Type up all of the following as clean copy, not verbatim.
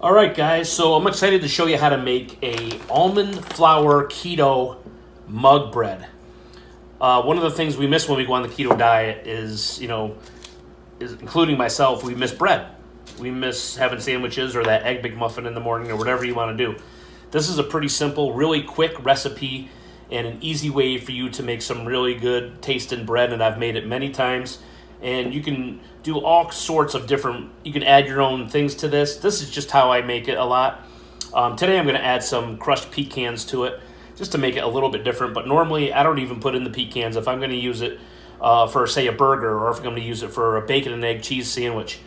All right, guys, so I'm excited to show you how to make a almond flour keto mug bread. One of the things we miss when we go on the keto diet is including myself, we miss bread. We miss having sandwiches or that egg McMuffin in the morning or whatever you want to do. This is a pretty simple, really quick recipe and an easy way for you to make some really good tasting bread, and I've made it many times. And you can do all sorts of different, you can add your own things to this. This is just how I make it a lot. Today I'm going to add some crushed pecans to it just to make it a little bit different, but normally I don't even put in the pecans if I'm going to use it for, say, a burger, or if I'm going to use it for a bacon and egg cheese sandwich.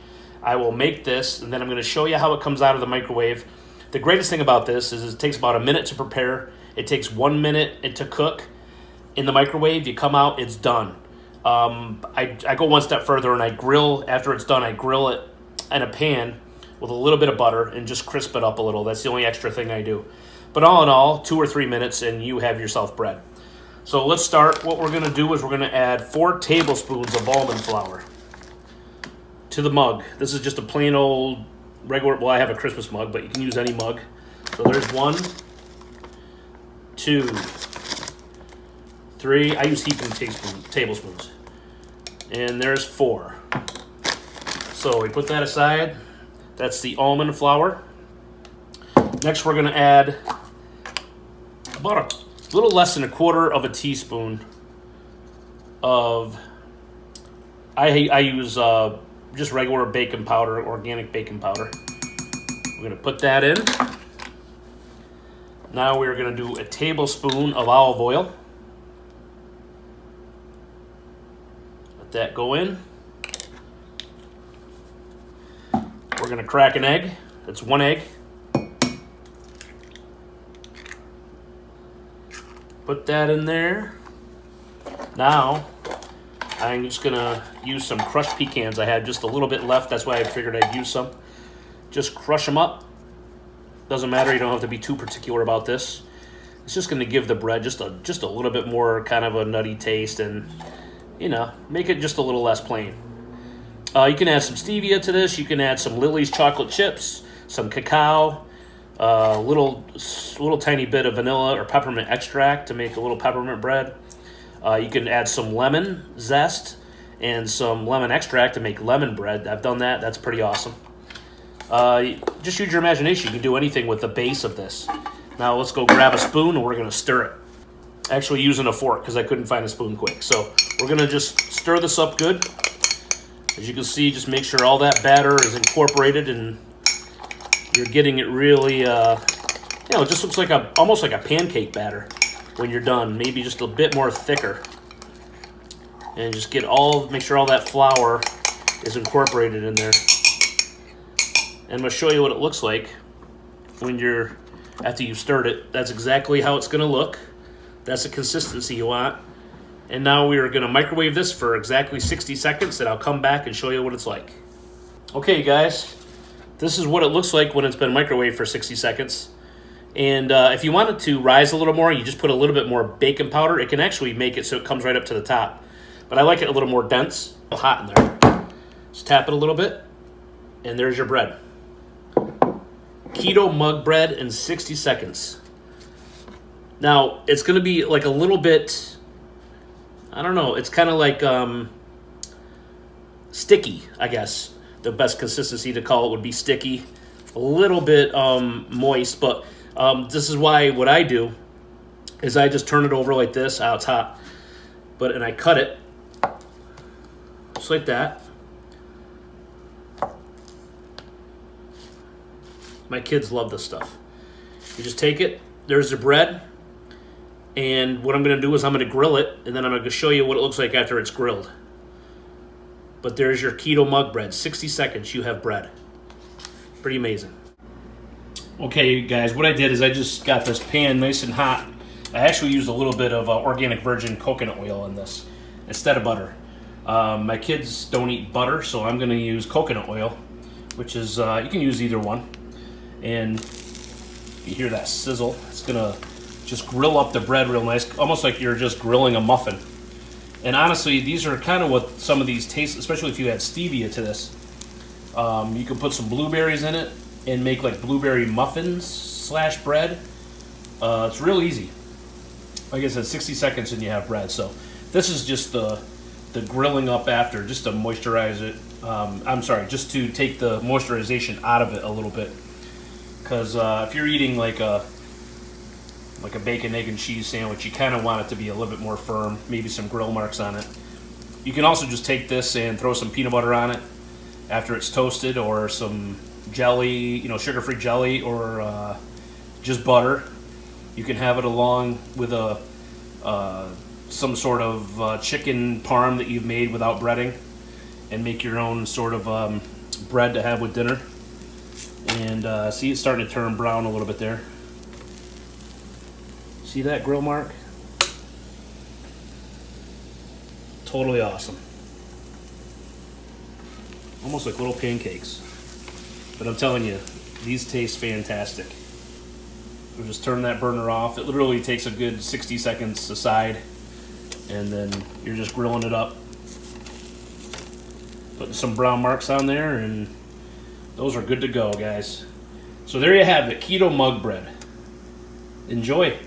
I will make this, and then I'm going to show you how it comes out of the microwave. The greatest thing about this is it takes about a minute to prepare. It takes 1 minute to cook. In the microwave, you come out, it's done. I go one step further and I grill. After it's done, I grill it in a pan with a little bit of butter and just crisp it up a little. That's the only extra thing I do. But all in all, 2 or 3 minutes and you have yourself bread. So let's start. What we're going to do is we're going to add 4 tablespoons of almond flour to the mug. This is just a plain old regular, well, I have a Christmas mug, but you can use any mug. So there's 1, 2, 3. I use heaping tablespoons. And there's 4. So we put that aside. That's the almond flour. Next, we're going to add about a little less than 1/4 teaspoon of, I use just regular baking powder, organic baking powder. We're going to put that in. Now we're going to do a tablespoon of olive oil. Let that go in. We're going to crack an egg. That's 1 egg. Put that in there. Now, I'm just going to use some crushed pecans. I had just a little bit left. That's why I figured I'd use some. Just crush them up. Doesn't matter. You don't have to be too particular about this. It's just going to give the bread just a little bit more kind of a nutty taste and, make it just a little less plain. You can add some stevia to this. You can add some Lily's chocolate chips, some cacao, a little tiny bit of vanilla or peppermint extract to make a little peppermint bread. You can add some lemon zest and some lemon extract to make lemon bread. I've done that. That's pretty awesome. Just use your imagination. You can do anything with the base of this. Now let's go grab a spoon and we're going to stir it. Actually using a fork because I couldn't find a spoon quick. So we're going to just stir this up good. As you can see, just make sure all that batter is incorporated and you're getting it really, it just looks like almost like a pancake batter when you're done. Maybe just a bit more thicker. And just make sure all that flour is incorporated in there. And I'm going to show you what it looks like after you've stirred it. That's exactly how it's going to look. That's the consistency you want. And now we are going to microwave this for exactly 60 seconds, and I'll come back and show you what it's like. Okay, guys, this is what it looks like when it's been microwaved for 60 seconds. And if you want it to rise a little more, you just put a little bit more baking powder. It can actually make it so it comes right up to the top. But I like it a little more dense, hot in there. Just tap it a little bit, and there's your bread. Keto mug bread in 60 seconds. Now, it's going to be like a little bit, I don't know, it's kind of like sticky, I guess. The best consistency to call it would be sticky. A little bit moist, but this is why what I do is I just turn it over like this, out top, and I cut it just like that. My kids love this stuff. You just take it, there's the bread, and what I'm going to do is I'm going to grill it, and then I'm going to show you what it looks like after it's grilled. But there's your keto mug bread. 60 seconds, you have bread. Pretty amazing. Okay, guys, what I did is I just got this pan nice and hot. I actually used a little bit of organic virgin coconut oil in this instead of butter. My kids don't eat butter, so I'm going to use coconut oil, which is, you can use either one. And you hear that sizzle. It's going to just grill up the bread real nice, almost like you're just grilling a muffin. And honestly, these are kind of what some of these taste, especially if you add stevia to this. You can put some blueberries in it, and make like blueberry muffins slash bread. It's real easy. Like I said, 60 seconds and you have bread. So this is just the grilling up after, just to moisturize it. I'm sorry, just to take the moisturization out of it a little bit. Because if you're eating like a bacon, egg, and cheese sandwich, you kind of want it to be a little bit more firm, maybe some grill marks on it. You can also just take this and throw some peanut butter on it after it's toasted, or some jelly, sugar-free jelly, or just butter. You can have it along with some sort of chicken parm that you've made without breading, and make your own sort of bread to have with dinner. And see, it's starting to turn brown a little bit there. See that grill mark? Totally awesome. Almost like little pancakes. But I'm telling you, these taste fantastic. We'll just turn that burner off. It literally takes a good 60 seconds aside, and then you're just grilling it up. Putting some brown marks on there, and those are good to go, guys. So there you have it, keto mug bread. Enjoy.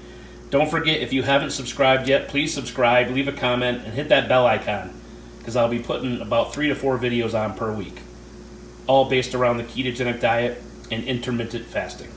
Don't forget, if you haven't subscribed yet, please subscribe, leave a comment, and hit that bell icon, because I'll be putting about 3 to 4 videos on per week, all based around the ketogenic diet and intermittent fasting.